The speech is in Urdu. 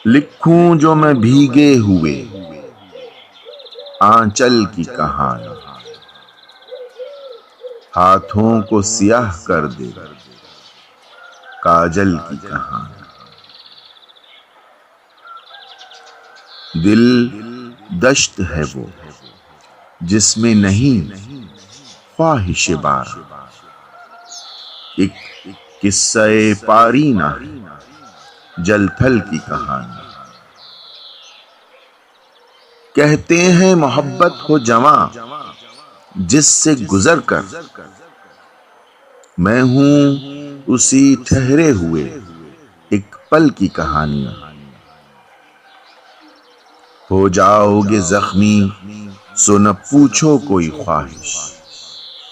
لکھوں جو میں بھیگے ہوئے آنچل کی کہانی، ہاتھوں کو سیاہ کر دے کاجل کی کہانی۔ دل دشت ہے وہ جس میں نہیں خواہش بار، ایک قصہ پاری نہ ہے جل تھل کی کہانی۔ کہتے ہیں محبت ہو جواں جس سے گزر کر، میں ہوں اسی ٹھہرے ہوئے ایک پل کی کہانی۔ ہو جاؤ گے زخمی سو نہ پوچھو کوئی خواہش،